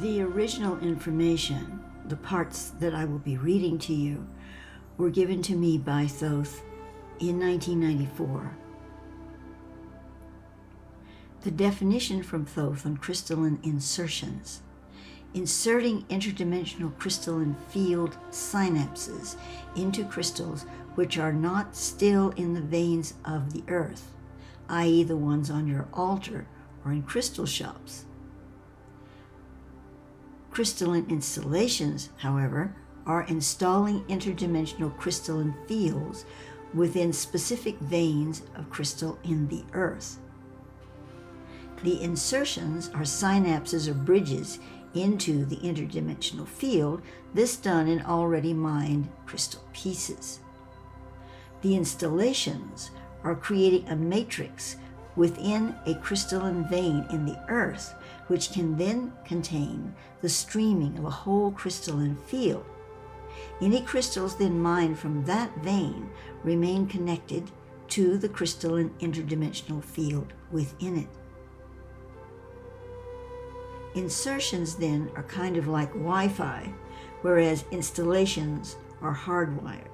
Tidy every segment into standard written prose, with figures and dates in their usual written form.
The original information, the parts that I will be reading to you, were given to me by Thoth in 1994. The definition from Thoth on crystalline insertions: inserting interdimensional crystalline field synapses into crystals which are not still in the veins of the earth, i.e. the ones on your altar or in crystal shops. Crystalline installations, however, are installing interdimensional crystalline fields within specific veins of crystal in the earth. The insertions are synapses or bridges into the interdimensional field, this done in already mined crystal pieces. The installations are creating a matrix within a crystalline vein in the earth, which can then contain the streaming of a whole crystalline field. Any crystals then mined from that vein remain connected to the crystalline interdimensional field within it. Insertions then are kind of like Wi-Fi, whereas installations are hardwired.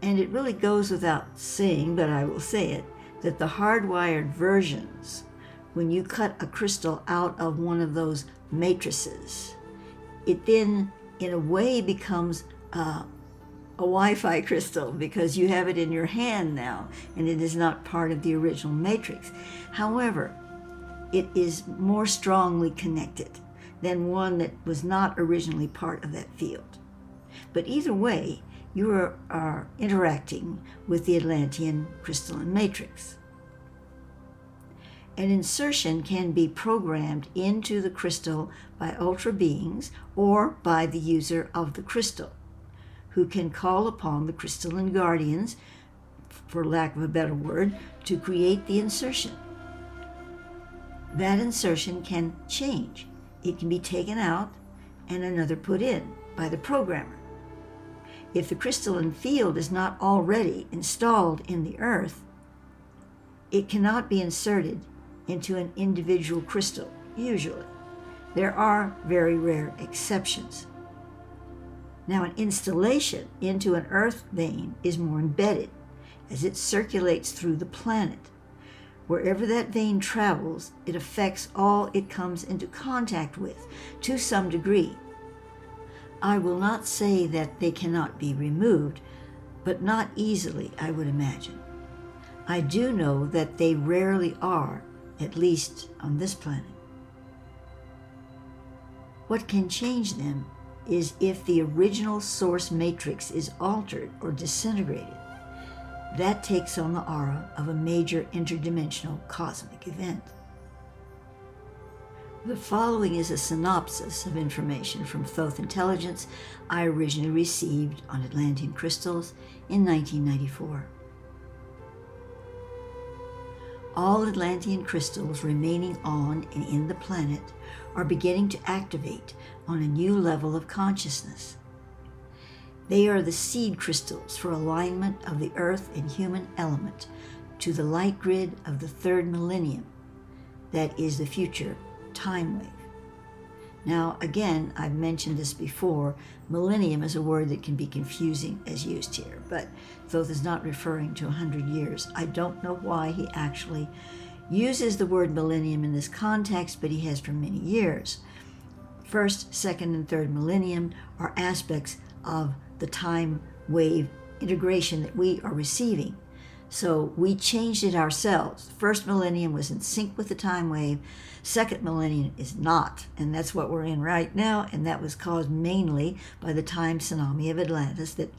And it really goes without saying, but I will say it, that the hardwired versions, when you cut a crystal out of one of those matrices, it then in a way becomes a Wi-Fi crystal because you have it in your hand now and it is not part of the original matrix. However, it is more strongly connected than one that was not originally part of that field. But either way, you are interacting with the Atlantean crystalline matrix. An insertion can be programmed into the crystal by ultra beings or by the user of the crystal, who can call upon the crystalline guardians, for lack of a better word, to create the insertion. That insertion can change. It can be taken out and another put in by the programmer. If the crystalline field is not already installed in the earth, it cannot be inserted into an individual crystal, usually. There are very rare exceptions. Now, an installation into an earth vein is more embedded, as it circulates through the planet. Wherever that vein travels, it affects all it comes into contact with, to some degree. I will not say that they cannot be removed, but not easily, I would imagine. I do know that they rarely are, at least on this planet. What can change them is if the original source matrix is altered or disintegrated. That takes on the aura of a major interdimensional cosmic event. The following is a synopsis of information from Thoth intelligence I originally received on Atlantean crystals in 1994. All Atlantean crystals remaining on and in the planet are beginning to activate on a new level of consciousness. They are the seed crystals for alignment of the earth and human element to the light grid of the third millennium, that is the future time wave. Now, again, I've mentioned this before, millennium is a word that can be confusing as used here, but Thoth is not referring to 100 years. I don't know why he actually uses the word millennium in this context, but he has for many years. First, second, and third millennium are aspects of the time wave integration that we are receiving. So we changed it ourselves. First millennium was in sync with the time wave. Second millennium is not, and that's what we're in right now, and that was caused mainly by the time tsunami of Atlantis that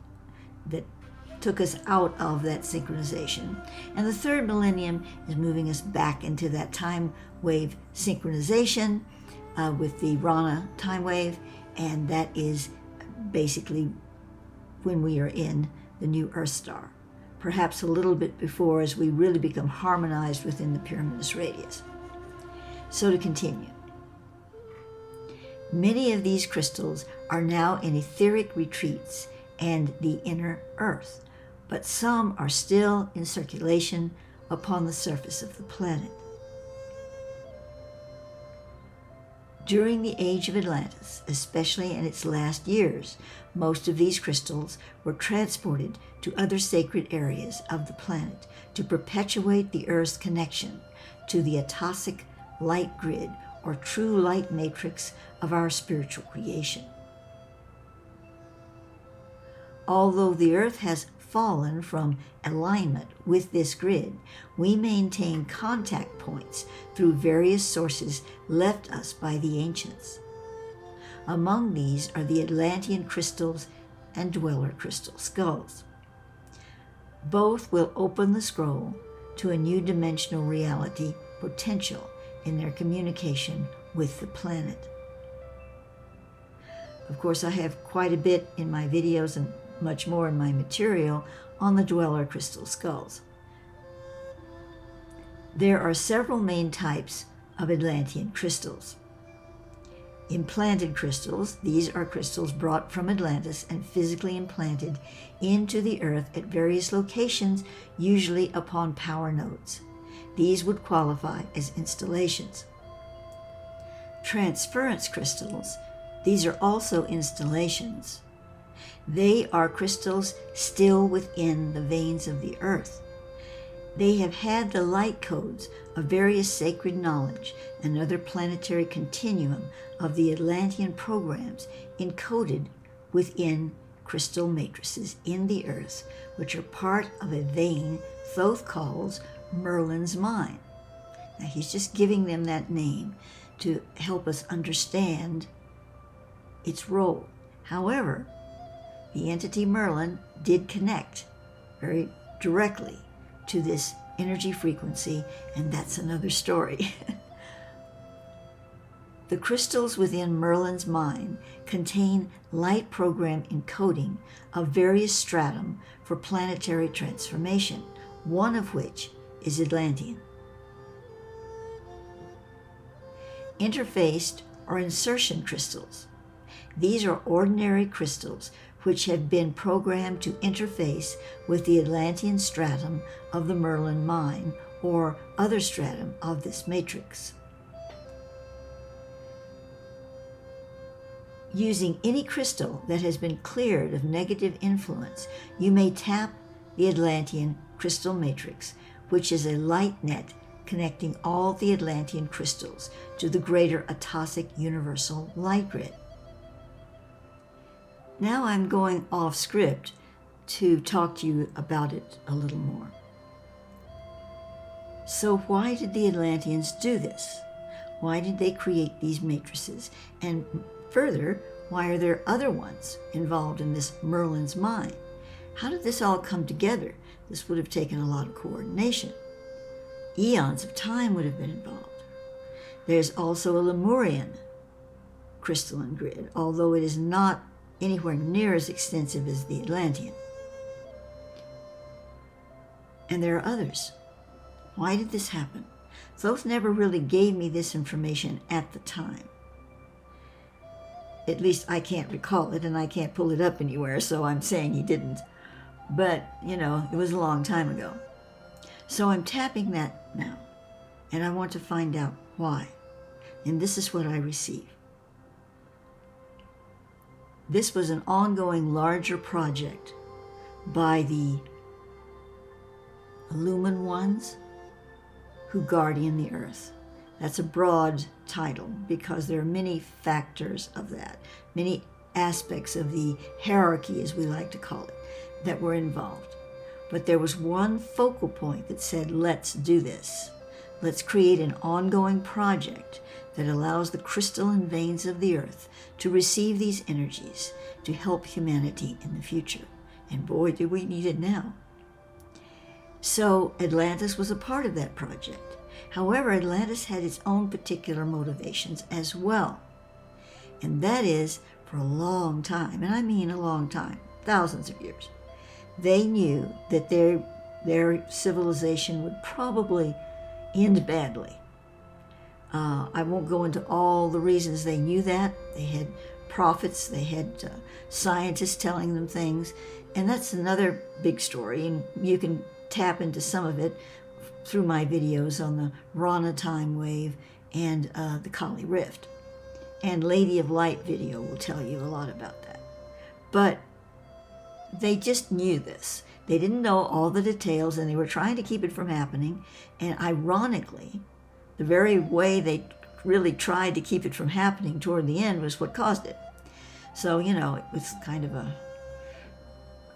took us out of that synchronization. And the third millennium is moving us back into that time wave synchronization with the Rana time wave, and that is basically when we are in the new Earth star. Perhaps a little bit before, as we really become harmonized within the Pyraminus radius. So to continue. Many of these crystals are now in etheric retreats and the inner earth, but some are still in circulation upon the surface of the planet. During the age of Atlantis, especially in its last years, most of these crystals were transported to other sacred areas of the planet to perpetuate the Earth's connection to the atosic light grid or true light matrix of our spiritual creation. Although the Earth has fallen from alignment with this grid, we maintain contact points through various sources left us by the ancients. Among these are the Atlantean crystals and dweller crystal skulls. Both will open the scroll to a new dimensional reality potential in their communication with the planet. Of course, I have quite a bit in my videos and much more in my material on the dweller crystal skulls. There are several main types of Atlantean crystals. Implanted crystals, these are crystals brought from Atlantis and physically implanted into the Earth at various locations, usually upon power nodes. These would qualify as installations. Transference crystals, these are also installations. They are crystals still within the veins of the Earth. They have had the light codes of various sacred knowledge and other planetary continuum of the Atlantean programs encoded within crystal matrices in the Earth, which are part of a vein Thoth calls Merlin's mine. Now, he's just giving them that name to help us understand its role. However, the entity Merlin did connect very directly to this energy frequency, and that's another story. The crystals within Merlin's mine contain light program encoding of various stratum for planetary transformation, one of which is Atlantean. Interfaced or insertion crystals. These are ordinary crystals which have been programmed to interface with the Atlantean stratum of the Merlin mine or other stratum of this matrix. Using any crystal that has been cleared of negative influence, you may tap the Atlantean crystal matrix, which is a light net connecting all the Atlantean crystals to the greater atosic universal light grid. Now I'm going off script to talk to you about it a little more. So why did the Atlanteans do this? Why did they create these matrices? And further, why are there other ones involved in this Merlin's mine? How did this all come together? This would have taken a lot of coordination. Eons of time would have been involved. There's also a Lemurian crystalline grid, although it is not anywhere near as extensive as the Atlantean. And there are others. Why did this happen? Thoth never really gave me this information at the time. At least I can't recall it, and I can't pull it up anywhere, so I'm saying he didn't. But, it was a long time ago. So I'm tapping that now, and I want to find out why. And this is what I receive. This was an ongoing larger project by the Illumined Ones who guardian the Earth. That's a broad title because there are many factors of that, many aspects of the hierarchy, as we like to call it, that were involved. But there was one focal point that said, let's do this. Let's create an ongoing project that allows the crystalline veins of the Earth to receive these energies to help humanity in the future. And boy, do we need it now. So Atlantis was a part of that project. However, Atlantis had its own particular motivations as well. And that is, for a long time, and I mean a long time, thousands of years, they knew that their civilization would probably end badly. I won't go into all the reasons they knew that. They had prophets, they had scientists telling them things, and that's another big story, and you can tap into some of it through my videos on the Rana time wave and the Kali Rift. and Lady of Light video will tell you a lot about that. But they just knew this. They didn't know all the details, and they were trying to keep it from happening. And ironically, the very way they really tried to keep it from happening toward the end was what caused it. So, it was kind of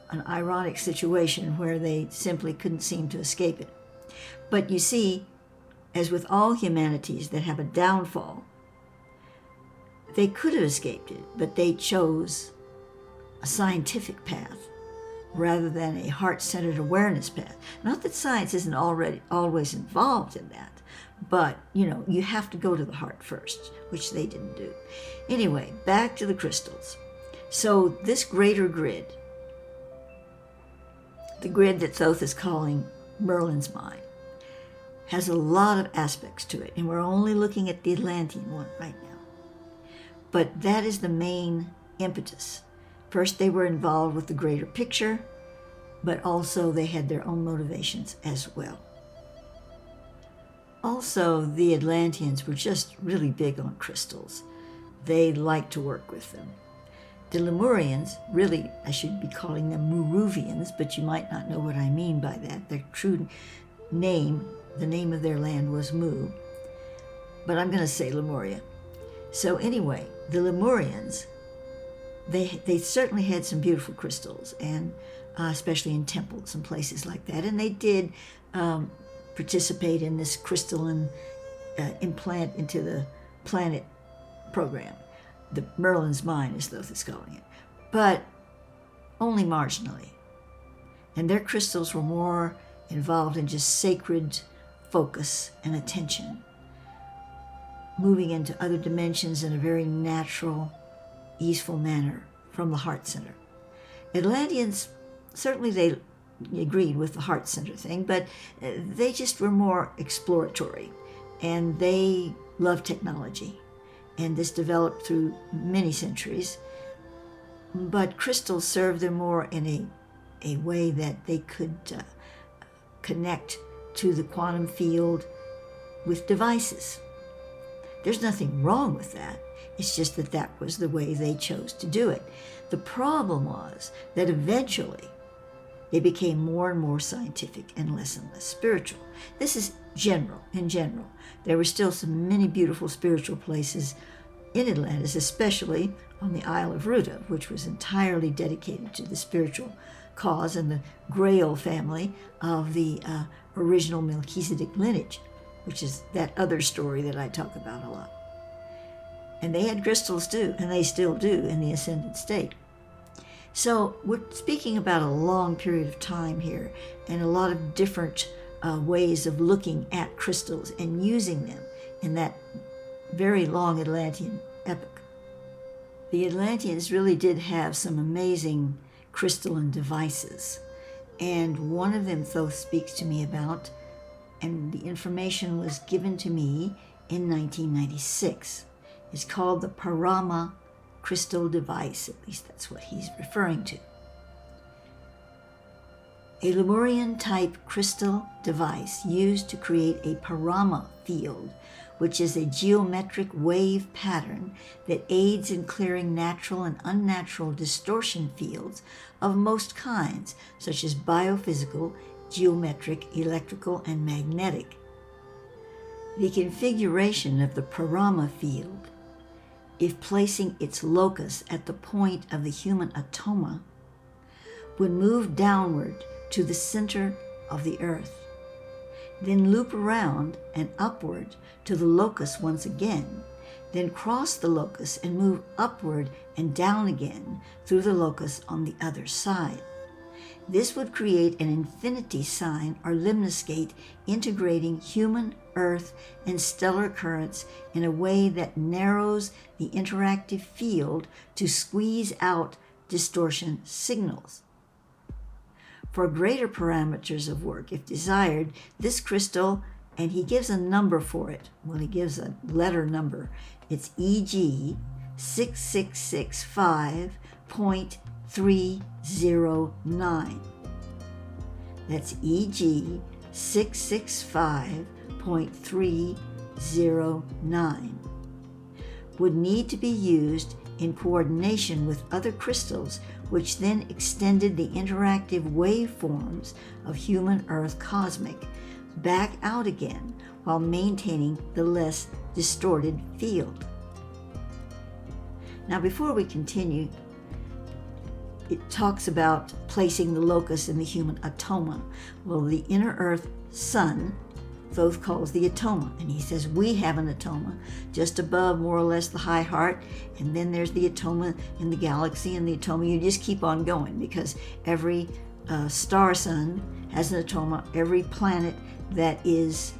an ironic situation where they simply couldn't seem to escape it. But you see, as with all humanities that have a downfall, they could have escaped it, but they chose a scientific path rather than a heart-centered awareness path. Not that science isn't always involved in that, but, you have to go to the heart first, which they didn't do. Anyway, back to the crystals. So this greater grid, the grid that Thoth is calling Merlin's mind, has a lot of aspects to it, and we're only looking at the Atlantean one right now. But that is the main impetus. First, they were involved with the greater picture, but also they had their own motivations as well. Also, the Atlanteans were just really big on crystals. They liked to work with them. The Lemurians, really, I should be calling them Muruvians, but you might not know what I mean by that. Their true name, the name of their land was Mu, but I'm going to say Lemuria. So anyway, the Lemurians, they certainly had some beautiful crystals, and especially in temples and places like that. And they did participate in this crystalline implant into the planet program, the Merlin's mind, as Thoth is calling it, but only marginally. And their crystals were more involved in just sacred focus and attention, moving into other dimensions in a very natural, easeful manner from the heart center. Atlanteans, certainly they agreed with the heart center thing, but they just were more exploratory, and they loved technology, and this developed through many centuries. But crystals served them more in a way that they could connect to the quantum field with devices. There's nothing wrong with that. It's just that that was the way they chose to do it. The problem was that eventually they became more and more scientific and less spiritual. This is in general. There were still many beautiful spiritual places in Atlantis, especially on the Isle of Ruta, which was entirely dedicated to the spiritual cause and the Grail family of the original Melchizedek lineage, which is that other story that I talk about a lot. And they had crystals too, and they still do in the ascended state. So we're speaking about a long period of time here, and a lot of different ways of looking at crystals and using them in that very long Atlantean epoch. The Atlanteans really did have some amazing crystalline devices, and one of them Thoth speaks to me about, and the information was given to me in 1996. It's called the Parama crystal device, at least that's what he's referring to. A Lemurian type crystal device used to create a Parama field, which is a geometric wave pattern that aids in clearing natural and unnatural distortion fields of most kinds, such as biophysical, geometric, electrical, and magnetic. The configuration of the Parama field, if placing its locus at the point of the human atoma, would move downward to the center of the earth, then loop around and upward to the locus once again, then cross the locus and move upward and down again through the locus on the other side. This would create an infinity sign or limnoscate integrating human, earth, and stellar currents in a way that narrows the interactive field to squeeze out distortion signals. For greater parameters of work, if desired, this crystal, and he gives a number for it, well, he gives a letter number, it's EG 6665.309. That's EG 665.309. would need to be used in coordination with other crystals, which then extended the interactive waveforms of human Earth cosmic back out again while maintaining the less distorted field. Now, before we continue, it talks about placing the locus in the human atoma. Well, the inner Earth sun, Thoth calls the atoma, and he says we have an atoma just above more or less the high heart, and then there's the atoma in the galaxy, and the atoma, you just keep on going, because every star sun has an atoma, every planet that is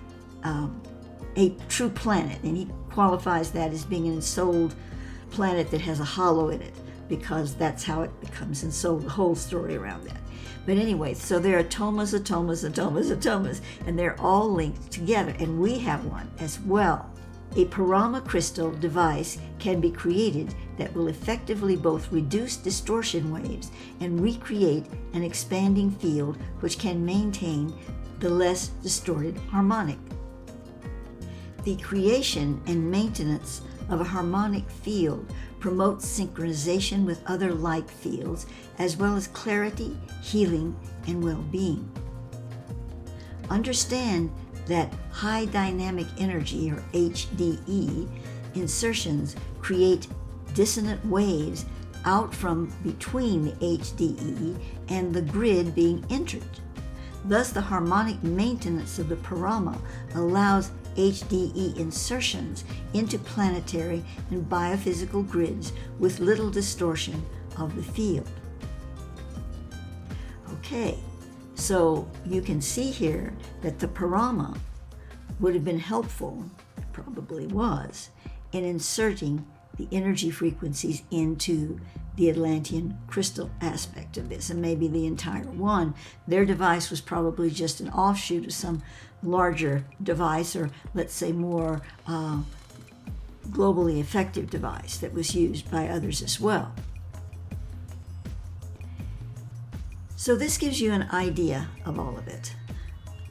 a true planet, and he qualifies that as being an ensouled planet that has a hollow in it, because that's how it becomes ensouled, the whole story around that. But anyway, so there are atomas, and they're all linked together, and we have one as well. A Parama crystal device can be created that will effectively both reduce distortion waves and recreate an expanding field which can maintain the less distorted harmonic. The creation and maintenance of a harmonic field promotes synchronization with other like fields, as well as clarity, healing, and well-being. Understand that high dynamic energy, or HDE, insertions create dissonant waves out from between the HDE and the grid being entered. Thus, the harmonic maintenance of the Parama allows HDE insertions into planetary and biophysical grids with little distortion of the field. Okay, so you can see here that the Parama would have been helpful, probably was, in inserting the energy frequencies into the Atlantean crystal aspect of this, and maybe the entire one. Their device was probably just an offshoot of some larger device, or let's say more globally effective device that was used by others as well. So this gives you an idea of all of it.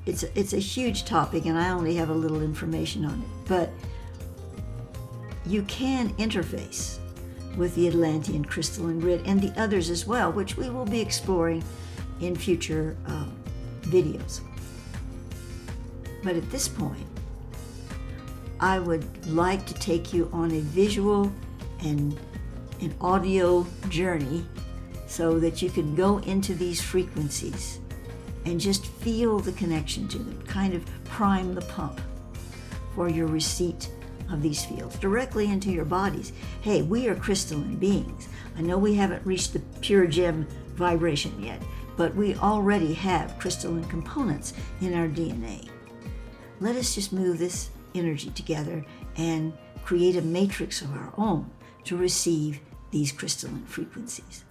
It's a huge topic, and I only have a little information on it, but you can interface with the Atlantean crystalline grid and the others as well, which we will be exploring in future videos. But at this point, I would like to take you on a visual and an audio journey so that you can go into these frequencies and just feel the connection to them, kind of prime the pump for your receipt of these fields directly into your bodies. Hey, we are crystalline beings. I know we haven't reached the pure gem vibration yet, but we already have crystalline components in our DNA. Let us just move this energy together and create a matrix of our own to receive these crystalline frequencies.